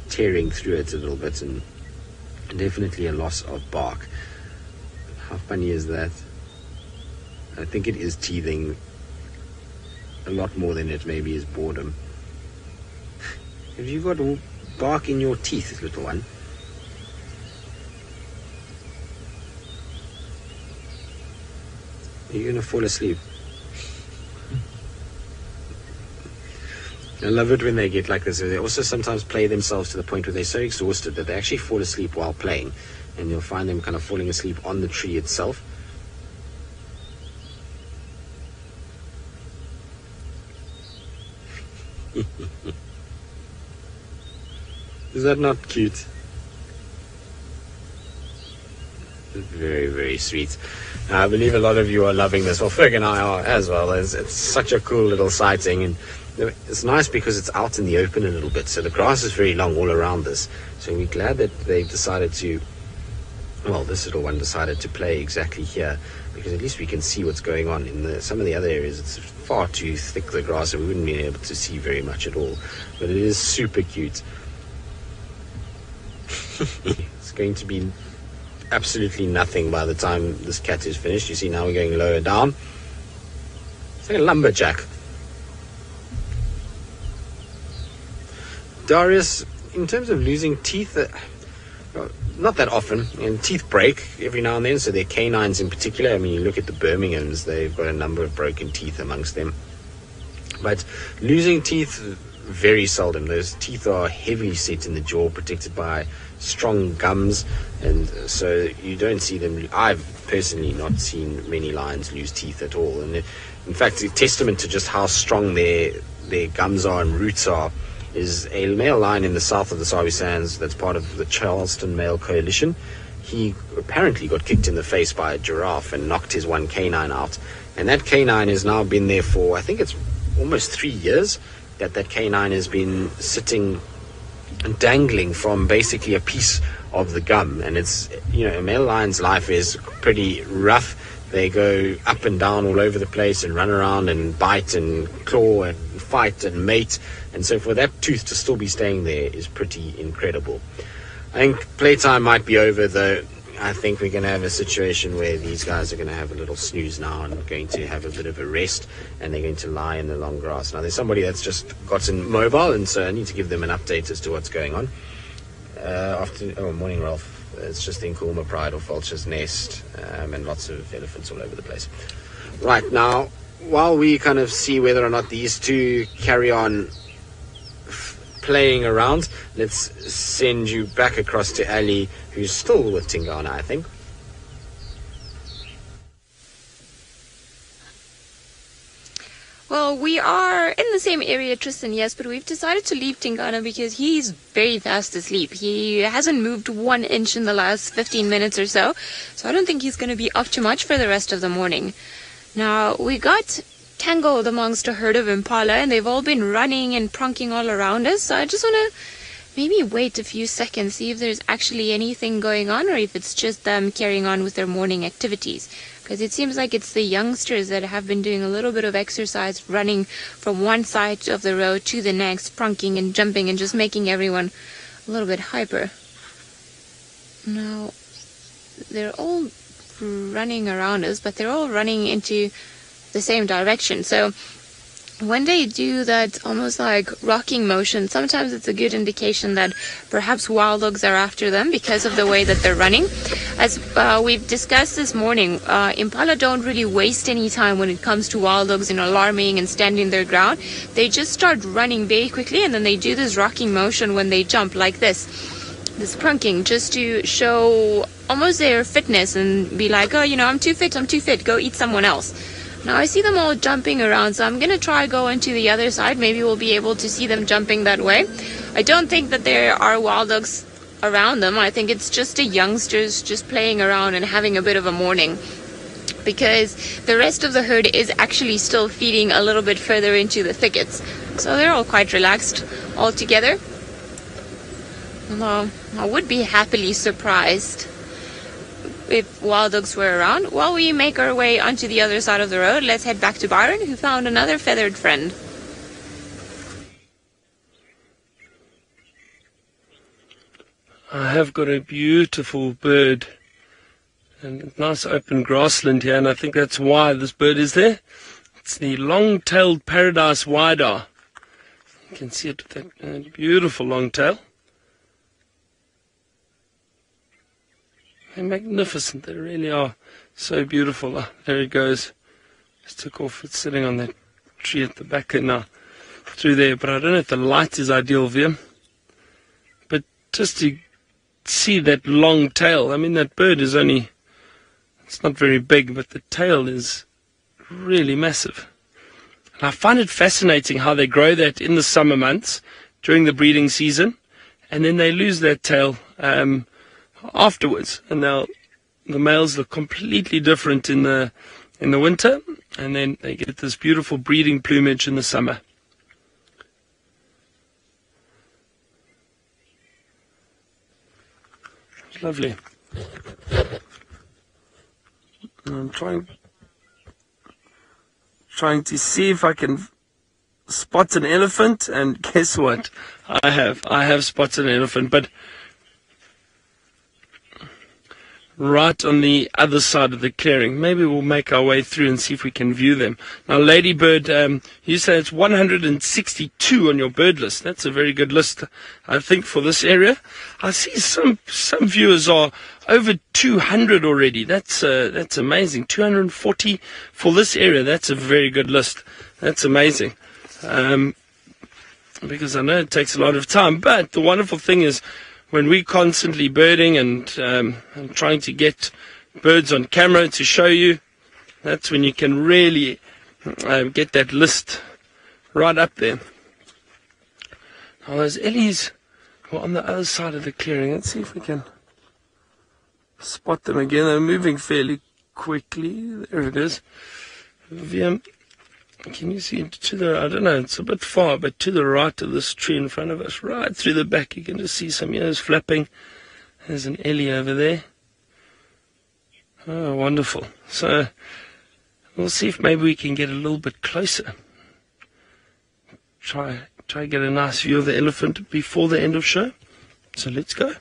tearing through it a little bit, and definitely a loss of bark. How funny is that? I think it is teething a lot more than it maybe is boredom. Have you got bark in your teeth, little one? Are you going to fall asleep? I love it when they get like this. They also sometimes play themselves to the point where they're so exhausted that they actually fall asleep while playing. And you'll find them kind of falling asleep on the tree itself. Is that not cute? Very, very sweet. I believe a lot of you are loving this. Well, Ferg and I are as well. It's such a cool little sighting, and it's nice because it's out in the open a little bit. So the grass is very long all around this. So we're glad that they decided to, well, this little one decided to play exactly here, because at least we can see what's going on. In some of the other areas, it's far too thick, the grass, and we wouldn't be able to see very much at all. But it is super cute. It's going to be absolutely nothing by the time this cat is finished. You see, now we're going lower down. It's like a lumberjack. Darius, in terms of losing teeth, not that often, and teeth break every now and then, so their canines in particular. I mean, you look at the Birminghams, they've got a number of broken teeth amongst them. But losing teeth, very seldom. Those teeth are heavily set in the jaw, protected by strong gums, and so you don't see them. I've personally not seen many lions lose teeth at all, and in fact, a testament to just how strong their gums are and roots are is a male lion in the south of the Sabi Sands that's part of the Charleston Male Coalition. He apparently got kicked in the face by a giraffe and knocked his one canine out, and that canine has now been there for, I think it's almost 3 years that canine has been sitting and dangling from basically a piece of the gum. And it's, a male lion's life is pretty rough. They go up and down all over the place and run around and bite and claw and fight and mate, and so for that tooth to still be staying there is pretty incredible. I think playtime might be over, though. I think we're going to have a situation where these guys are going to have a little snooze now and going to have a bit of a rest, and they're going to lie in the long grass. Now, there's somebody that's just gotten mobile, and so I need to give them an update as to what's going on. Morning, Ralph. It's just the Nkuhuma Pride or Vulture's Nest, and lots of elephants all over the place. Right, now, while we kind of see whether or not these two carry on playing around, let's send you back across to Ali, who's still with Tingana, I think. Well, we are in the same area, Tristan, yes, but we've decided to leave Tingana because he's very fast asleep. He hasn't moved 1 inch in the last 15 minutes or so, so I don't think he's going to be up too much for the rest of the morning. Now, we got tangled amongst a herd of impala, and they've all been running and pronking all around us, so I just want to maybe wait a few seconds, see if there's actually anything going on, or if it's just them carrying on with their morning activities. Because it seems like it's the youngsters that have been doing a little bit of exercise, running from one side of the road to the next, pronking and jumping and just making everyone a little bit hyper. Now, they're all running around us, but they're all running into the same direction. So when they do that almost like rocking motion, sometimes it's a good indication that perhaps wild dogs are after them because of the way that they're running. As we've discussed this morning, impala don't really waste any time when it comes to wild dogs in alarming and standing their ground. They just start running very quickly, and then they do this rocking motion when they jump like this pronking, just to show almost their fitness and be like, oh, I'm too fit, go eat someone else. Now I see them all jumping around, so I'm going to try going to the other side. Maybe we'll be able to see them jumping that way. I don't think that there are wild dogs around them. I think it's just the youngsters just playing around and having a bit of a morning, because the rest of the herd is actually still feeding a little bit further into the thickets. So they're all quite relaxed all together. Although I would be happily surprised if wild dogs were around. While we make our way onto the other side of the road, let's head back to Byron, who found another feathered friend. I have got a beautiful bird and a nice open grassland here, and I think that's why this bird is there. It's the long-tailed paradise wide-eye. You can see it with that beautiful long tail. They're magnificent, they really are so beautiful. Oh, there it goes. Just took off, it's sitting on that tree at the back and now through there, but I don't know if the light is ideal for him. But just to see that long tail, I mean that bird is only, it's not very big, but the tail is really massive. And I find it fascinating how they grow that in the summer months during the breeding season, and then they lose that tail afterwards, and now the males look completely different in the winter, and then they get this beautiful breeding plumage in the summer. It's lovely. And I'm trying to see if I can spot an elephant, and guess what? I have spotted an elephant, but right on the other side of the clearing. Maybe we'll make our way through and see if we can view them. Now, ladybird, you say it's 162 on your bird list. That's a very good list, I think, for this area. I see some viewers are over 200 already. That's amazing. 240 for this area. That's a very good list. That's amazing. Because I know it takes a lot of time, but the wonderful thing is, when we're constantly birding and trying to get birds on camera to show you, that's when you can really get that list right up there. Now those ellies were on the other side of the clearing. Let's see if we can spot them again. They're moving fairly quickly. There it is. Can you see to the, I don't know, it's a bit far, but to the right of this tree in front of us, right through the back, you can just see some ears flapping. There's an ellie over there. Oh, wonderful. So we'll see if maybe we can get a little bit closer. Try get a nice view of the elephant before the end of show. So let's go.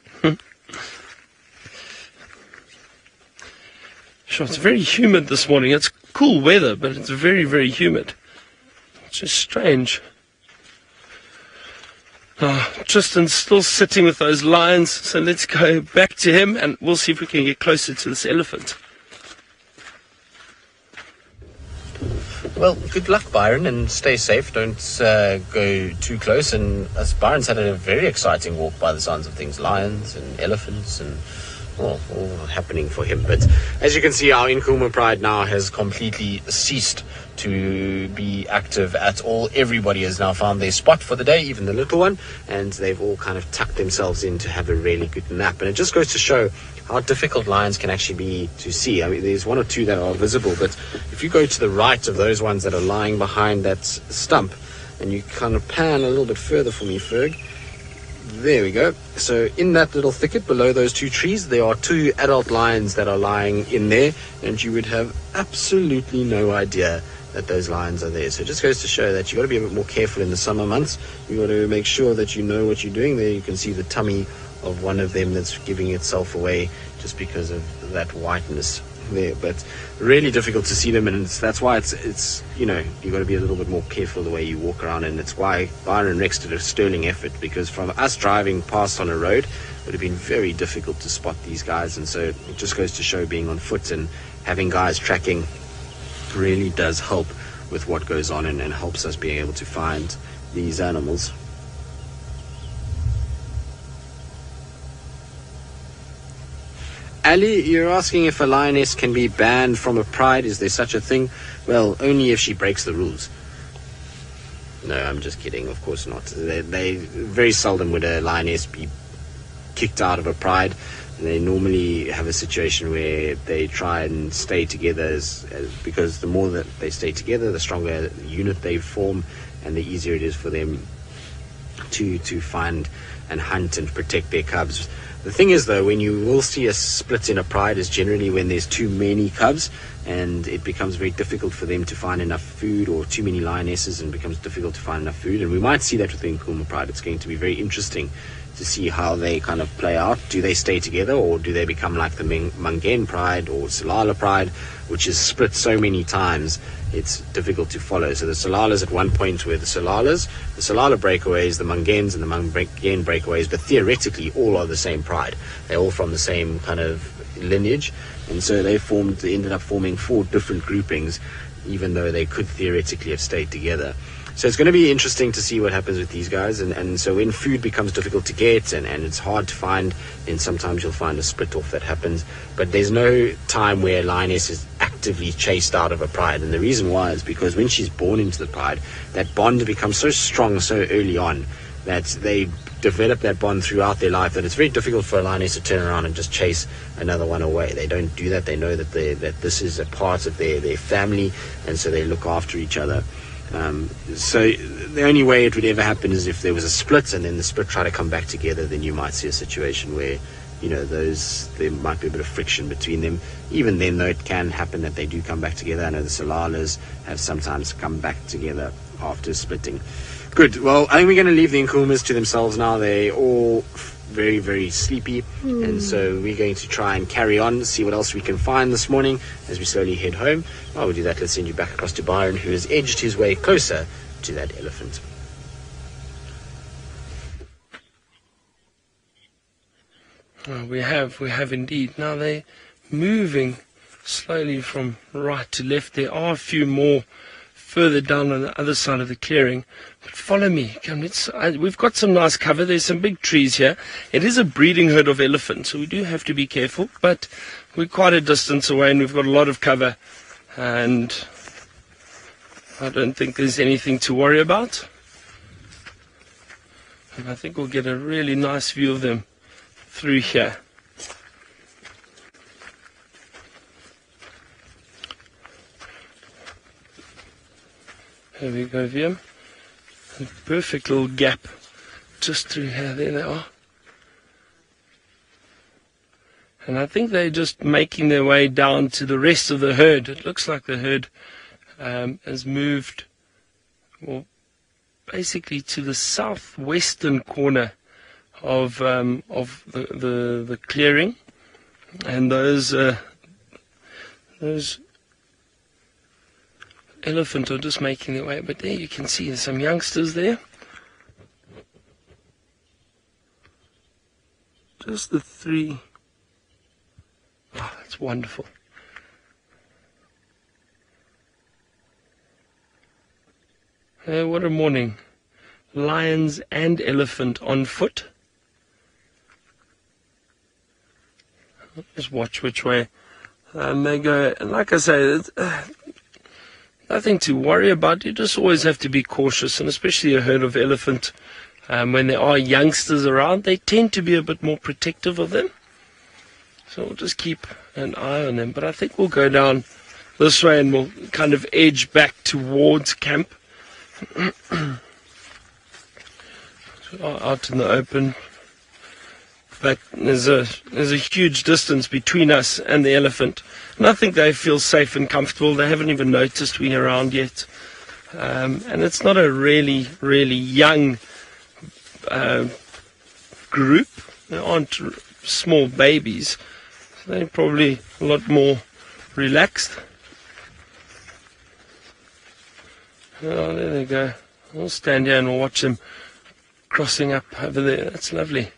Sure, it's very humid this morning. It's cool weather, but it's very, very humid. It's just strange. Tristan's still sitting with those lions, so let's go back to him and we'll see if we can get closer to this elephant. Well, good luck, Byron, and stay safe. Don't go too close. And as Byron's had a very exciting walk by the sounds of things, lions and elephants and all happening for him. But as you can see, our Nkuhuma Pride now has completely ceased to be active at all. Everybody has now found their spot for the day, even the little one, and they've all kind of tucked themselves in to have a really good nap. And it just goes to show how difficult lions can actually be to see. I mean, there's one or two that are visible, but if you go to the right of those ones that are lying behind that stump, and you kind of pan a little bit further for me, Ferg, there we go. So in that little thicket below those two trees, there are two adult lions that are lying in there, and you would have absolutely no idea that those lions are there. So it just goes to show that you've got to be a bit more careful in the summer months. You've got to make sure that you know what you're doing. There you can see the tummy of one of them that's giving itself away just because of that whiteness there. But really difficult to see them, and that's why it's you know, you've got to be a little bit more careful the way you walk around. And it's why Byron and Rex did a sterling effort, because from us driving past on a road, it would have been very difficult to spot these guys. And so it just goes to show being on foot and having guys tracking really does help with what goes on, and helps us being able to find these animals. Ali, you're asking if a lioness can be banned from a pride. Is there such a thing? Well, only if she breaks the rules. No, I'm just kidding. Of course not. They very seldom would a lioness be kicked out of a pride. They normally have a situation where they try and stay together, because the more that they stay together, the stronger unit they form, and the easier it is for them to find and hunt and protect their cubs. The thing is, though, when you will see a split in a pride is generally when there's too many cubs, and it becomes very difficult for them to find enough food, or too many lionesses and it becomes difficult to find enough food. And we might see that with the Nkuhuma Pride. It's going to be very interesting to see how they kind of play out. Do they stay together, or do they become like the Mangane Pride or Salala Pride, which is split so many times it's difficult to follow? So the Salalas at one point were the Salala breakaways, the Manganes and the Mangane breakaways, but theoretically all are the same pride. They're all from the same kind of lineage, and so they ended up forming 4 different groupings, even though they could theoretically have stayed together. So it's going to be interesting to see what happens with these guys. And so when food becomes difficult to get and it's hard to find, then sometimes you'll find a split off that happens. But there's no time where a lioness is actively chased out of a pride. And the reason why is because when she's born into the pride, that bond becomes so strong so early on that they develop that bond throughout their life, that it's very difficult for a lioness to turn around and just chase another one away. They don't do that. They know that this is a part of their family, and so they look after each other. So the only way it would ever happen is if there was a split, and then the split try to come back together. Then you might see a situation where, you know, there might be a bit of friction between them. Even then, though, it can happen that they do come back together. I know the Salalas have sometimes come back together after splitting. Good. Well, I think we're going to leave the Nkuhumas to themselves now. They're all very, very sleepy, and so we're going to try and carry on, see what else we can find this morning as we slowly head home. While we do that, let's send you back across to Byron, who has edged his way closer to that elephant. Well, we have indeed. Now they're moving slowly from right to left. There are a few more further down on the other side of the clearing. But follow me. Come, we've got some nice cover. There's some big trees here. It is a breeding herd of elephants, so we do have to be careful. But we're quite a distance away, and we've got a lot of cover. And I don't think there's anything to worry about. And I think we'll get a really nice view of them through here. There we go, Viam. A perfect little gap just through here. There they are. And I think they're just making their way down to the rest of the herd. It looks like the herd has moved, well, basically to the southwestern corner of the clearing, and those elephant are just making their way. But there you can see there's some youngsters there. Just the 3. Oh, that's wonderful. What a morning. Lions and elephant on foot. Just watch which way they go. And like I say, nothing to worry about. You just always have to be cautious, and especially a herd of elephant, when there are youngsters around, they tend to be a bit more protective of them. So we'll just keep an eye on them. But I think we'll go down this way and we'll kind of edge back towards camp. Out in the open. But there's a huge distance between us and the elephant. And I think they feel safe and comfortable. They haven't even noticed we're around yet. And it's not a really, really young group. They aren't small babies. So they're probably a lot more relaxed. Oh, there they go. We'll stand here and we'll watch them crossing up over there. That's lovely.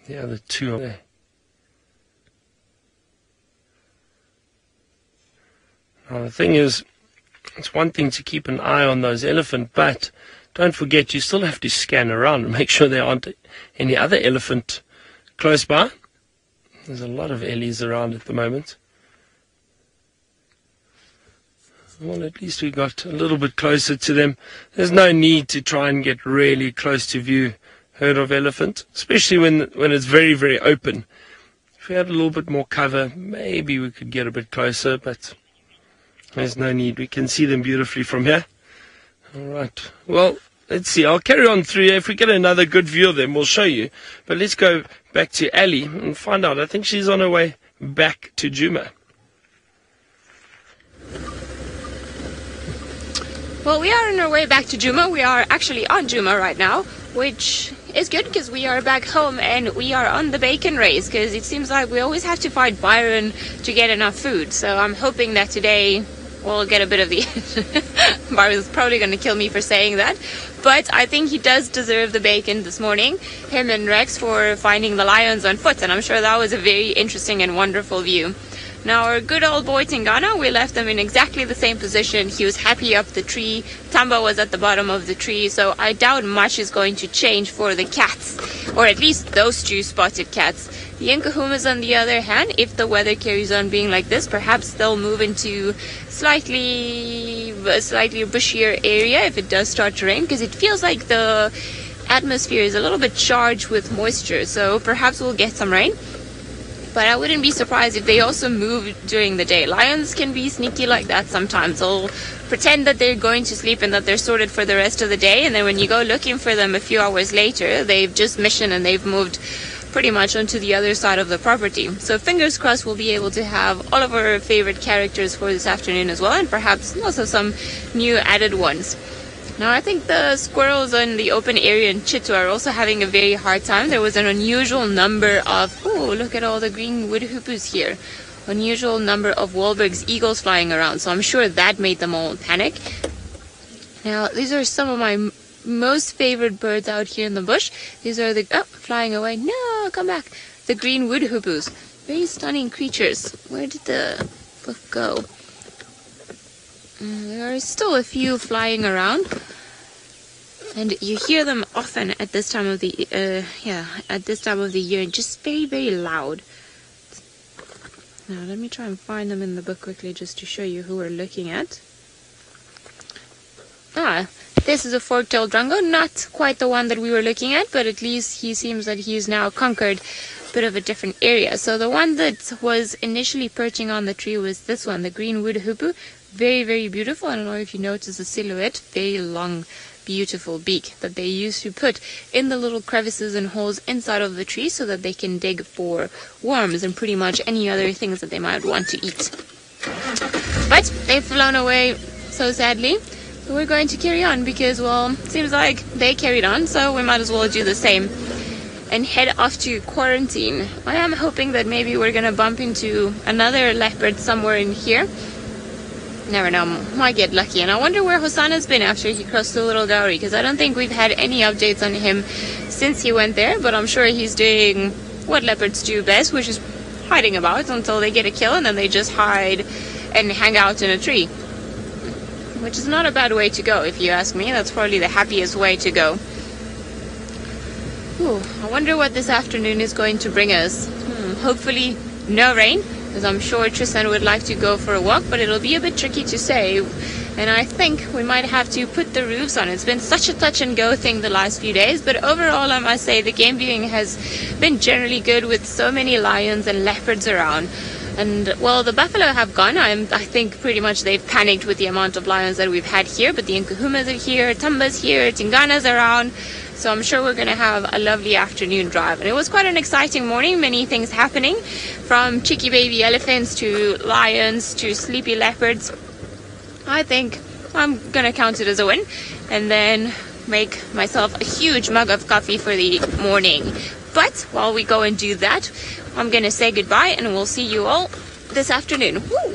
The other two are there. Now the thing is, it's one thing to keep an eye on those elephant, but don't forget you still have to scan around and make sure there aren't any other elephant close by. There's a lot of ellies around at the moment. Well, at least we got a little bit closer to them. There's no need to try and get really close to view herd of elephant, especially when it's very, very open. If we had a little bit more cover, maybe we could get a bit closer, but there's no need. We can see them beautifully from here. All right. Well, let's see. I'll carry on through here. If we get another good view of them, we'll show you. But let's go back to Ali and find out. I think she's on her way back to Djuma. Well, we are on our way back to Djuma. We are actually on Djuma right now, which is good because we are back home and we are on the bacon race, because it seems like we always have to fight Byron to get enough food. So I'm hoping that today we'll get a bit of the Byron's probably going to kill me for saying that, but I think he does deserve the bacon this morning, him and Rex, for finding the lions on foot, and I'm sure that was a very interesting and wonderful view. Now our good old boy Tingana, we left him in exactly the same position. He was happy up the tree. Thamba was at the bottom of the tree, so I doubt much is going to change for the cats, or at least those two spotted cats. The Nkuhumas, on the other hand, if the weather carries on being like this, perhaps they'll move into slightly bushier area if it does start to rain, because it feels like the atmosphere is a little bit charged with moisture, so perhaps we'll get some rain. But I wouldn't be surprised if they also move during the day. Lions can be sneaky like that sometimes. They'll pretend that they're going to sleep and that they're sorted for the rest of the day, and then when you go looking for them a few hours later, they've just mission and they've moved pretty much onto the other side of the property. So fingers crossed we'll be able to have all of our favorite characters for this afternoon as well, and perhaps also some new added ones. Now I think the squirrels in the open area in Chitwa are also having a very hard time. There was an unusual number of, oh, look at all the green wood hoopers here. Unusual number of Wahlberg's eagles flying around, so I'm sure that made them all panic. Now these are some of my most favorite birds out here in the bush. These are the, oh, flying away. No, come back. The green wood hoopers. Very stunning creatures. Where did the book go? There are still a few flying around, and you hear them often at this time of the year, just very, very loud. Now let me try and find them in the book quickly just to show you who we're looking at. This is a fork-tailed drongo, not quite the one that we were looking at, but at least he seems that he's now conquered a bit of a different area. So the one that was initially perching on the tree was this one, the green wood hoopoe. Very, very beautiful. I don't know if you notice the silhouette. Very long, beautiful beak that they used to put in the little crevices and holes inside of the tree so that they can dig for worms and pretty much any other things that they might want to eat. But they've flown away so sadly. So we're going to carry on because, well, it seems like they carried on, so we might as well do the same and head off to quarantine. I am hoping that maybe we're going to bump into another leopard somewhere in here. Never know, might get lucky. And I wonder where Hosanna's been after he crossed the Little Dowry, because I don't think we've had any updates on him since he went there, but I'm sure he's doing what leopards do best, which is hiding about until they get a kill, and then they just hide and hang out in a tree. which is not a bad way to go if you ask me. That's probably the happiest way to go. Ooh, I wonder what this afternoon is going to bring us. Hopefully no rain, because I'm sure Tristan would like to go for a walk, but it'll be a bit tricky to say. And I think we might have to put the roofs on. It's been such a touch and go thing the last few days, but overall I must say the game viewing has been generally good with so many lions and leopards around. And well, the buffalo have gone. I think pretty much they've panicked with the amount of lions that we've had here, but the Nkuhumas are here, Thamba's here, Tingana's around. So I'm sure we're going to have a lovely afternoon drive. And it was quite an exciting morning, many things happening, from cheeky baby elephants to lions to sleepy leopards. I think I'm going to count it as a win, and then make myself a huge mug of coffee for the morning. But while we go and do that, I'm going to say goodbye, and we'll see you all this afternoon. Woo!